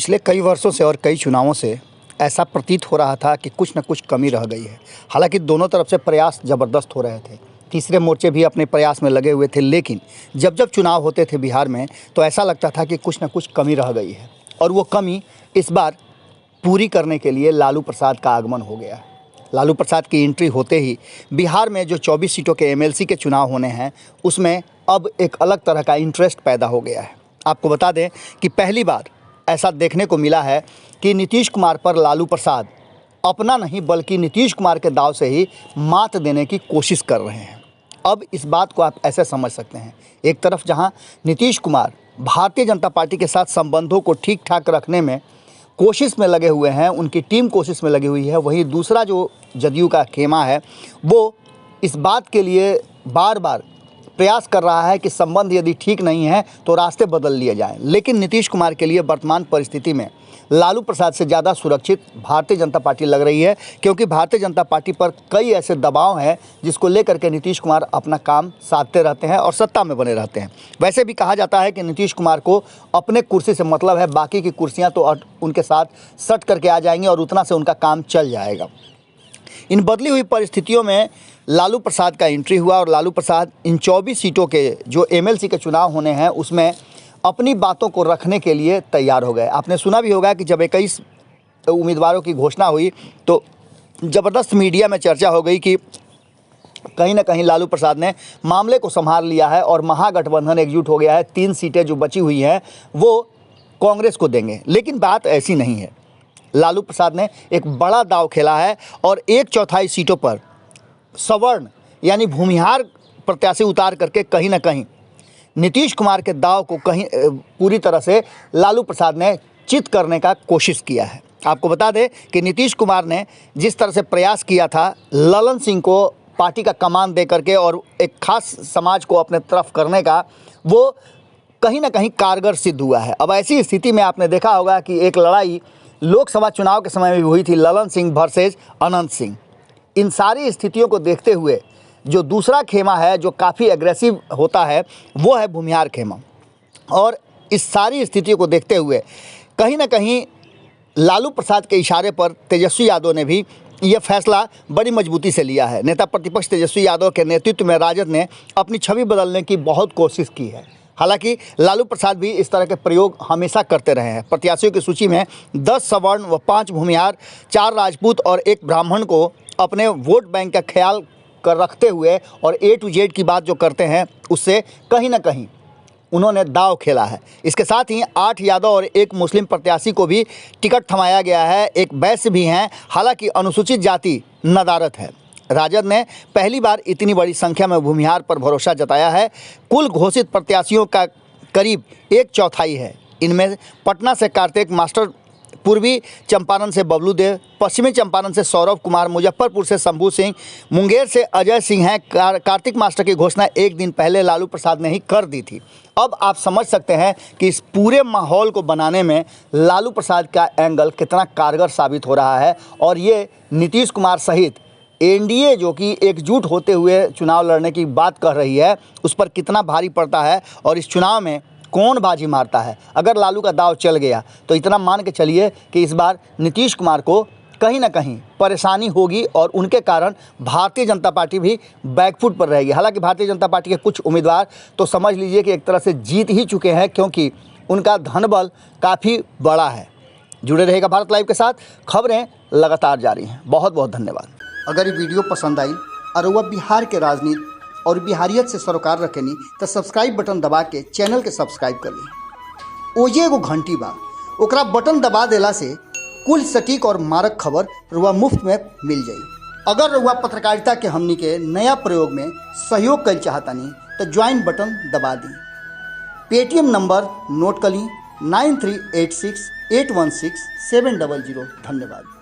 पिछले कई वर्षों से और कई चुनावों से ऐसा प्रतीत हो रहा था कि कुछ न कुछ कमी रह गई है। हालांकि दोनों तरफ से प्रयास ज़बरदस्त हो रहे थे, तीसरे मोर्चे भी अपने प्रयास में लगे हुए थे, लेकिन जब जब चुनाव होते थे बिहार में तो ऐसा लगता था कि कुछ न कुछ कमी रह गई है। और वो कमी इस बार पूरी करने के लिए लालू प्रसाद का आगमन हो गया है। लालू प्रसाद की एंट्री होते ही बिहार में जो 24 सीटों के एमएलसी के चुनाव होने हैं उसमें अब एक अलग तरह का इंटरेस्ट पैदा हो गया है। आपको बता दें कि पहली बार ऐसा देखने को मिला है कि नीतीश कुमार पर लालू प्रसाद अपना नहीं बल्कि नीतीश कुमार के दांव से ही मात देने की कोशिश कर रहे हैं। अब इस बात को आप ऐसे समझ सकते हैं, एक तरफ जहां नीतीश कुमार भारतीय जनता पार्टी के साथ संबंधों को ठीक ठाक रखने में कोशिश में लगे हुए हैं, उनकी टीम कोशिश में लगी हुई है, वहीं दूसरा जो जदयू का खेमा है वो इस बात के लिए बार बार प्रयास कर रहा है कि संबंध यदि ठीक नहीं है तो रास्ते बदल लिए जाएं। लेकिन नीतीश कुमार के लिए वर्तमान परिस्थिति में लालू प्रसाद से ज़्यादा सुरक्षित भारतीय जनता पार्टी लग रही है, क्योंकि भारतीय जनता पार्टी पर कई ऐसे दबाव हैं जिसको लेकर के नीतीश कुमार अपना काम साधते रहते हैं और सत्ता में बने रहते हैं। वैसे भी कहा जाता है कि नीतीश कुमार को अपने कुर्सी से मतलब है, बाकी की कुर्सियाँ तो उनके साथ सट करके आ जाएंगी और उतना से उनका काम चल जाएगा। इन बदली हुई परिस्थितियों में लालू प्रसाद का एंट्री हुआ और लालू प्रसाद इन 24 सीटों के जो एमएलसी के चुनाव होने हैं उसमें अपनी बातों को रखने के लिए तैयार हो गए। आपने सुना भी होगा कि जब 21 उम्मीदवारों की घोषणा हुई तो ज़बरदस्त मीडिया में चर्चा हो गई कि कहीं ना कहीं लालू प्रसाद ने मामले को संभाल लिया है और महागठबंधन एकजुट हो गया है। 3 सीटें जो बची हुई हैं वो कांग्रेस को देंगे, लेकिन बात ऐसी नहीं है। लालू प्रसाद ने एक बड़ा दांव खेला है और 1/4 सीटों पर सवर्ण यानी भूमिहार प्रत्याशी उतार करके कहीं ना कहीं नीतीश कुमार के दांव को कहीं पूरी तरह से लालू प्रसाद ने चित करने का कोशिश किया है। आपको बता दें कि नीतीश कुमार ने जिस तरह से प्रयास किया था ललन सिंह को पार्टी का कमान दे करके और एक खास समाज को अपने तरफ करने का, वो कहीं ना कहीं कारगर सिद्ध हुआ है। अब ऐसी स्थिति में आपने देखा होगा कि एक लड़ाई लोकसभा चुनाव के समय में भी हुई थी, ललन सिंह वर्सेस अनंत सिंह। इन सारी स्थितियों को देखते हुए जो दूसरा खेमा है जो काफ़ी एग्रेसिव होता है वो है भूमिहार खेमा। और इस सारी स्थितियों को देखते हुए कहीं ना कहीं लालू प्रसाद के इशारे पर तेजस्वी यादव ने भी ये फैसला बड़ी मजबूती से लिया है। नेता प्रतिपक्ष तेजस्वी यादव के नेतृत्व में राजद ने अपनी छवि बदलने की बहुत कोशिश की है। हालांकि लालू प्रसाद भी इस तरह के प्रयोग हमेशा करते रहे हैं। प्रत्याशियों की सूची में 10 सवर्ण व 5 भूमिहार, 4 राजपूत और 1 ब्राह्मण को अपने वोट बैंक का ख्याल कर रखते हुए और A to Z की बात जो करते हैं उससे कहीं ना कहीं उन्होंने दांव खेला है। इसके साथ ही 8 यादव और 1 मुस्लिम प्रत्याशी को भी टिकट थमाया गया है। एक वैश्य भी हैं, हालांकि अनुसूचित जाति नदारत है। राजद ने पहली बार इतनी बड़ी संख्या में भूमिहार पर भरोसा जताया है। कुल घोषित प्रत्याशियों का करीब 1/4 है। इनमें पटना से कार्तिक मास्टर, पूर्वी चंपारण से बबलू देव, पश्चिमी चंपारण से सौरभ कुमार, मुजफ्फरपुर से शंभू सिंह, मुंगेर से अजय सिंह हैं। कार्तिक मास्टर की घोषणा एक दिन पहले लालू प्रसाद ने ही कर दी थी। अब आप समझ सकते हैं कि इस पूरे माहौल को बनाने में लालू प्रसाद का एंगल कितना कारगर साबित हो रहा है और ये नीतीश कुमार सहित एनडीए जो कि एकजुट होते हुए चुनाव लड़ने की बात कर रही है उस पर कितना भारी पड़ता है और इस चुनाव में कौन बाजी मारता है। अगर लालू का दांव चल गया तो इतना मान के चलिए कि इस बार नीतीश कुमार को कहीं ना कहीं परेशानी होगी और उनके कारण भारतीय जनता पार्टी भी बैकफुट पर रहेगी। हालांकि भारतीय जनता पार्टी के कुछ उम्मीदवार तो समझ लीजिए कि एक तरह से जीत ही चुके हैं, क्योंकि उनका धनबल काफ़ी बड़ा है। जुड़े रहेगा भारत लाइव के साथ, खबरें लगातार जारी हैं। बहुत बहुत धन्यवाद। अगर ये वीडियो पसंद आई और वह बिहार के राजनीति और बिहारियत से सरोकार रखेनी तो सब्सक्राइब बटन दबा के चैनल के सब्सक्राइब कर ली। ओजे एगो घंटी बा, ओकरा बटन दबा देला से कुल सटीक और मारक खबर रुआ मुफ्त में मिल जाई। अगर रुआ पत्रकारिता के हमनी के नया प्रयोग में सहयोग कर चाहतानी तो ज्वाइन बटन दबा दी। पेटीएम नंबर नोट कर ली 9386816700। धन्यवाद।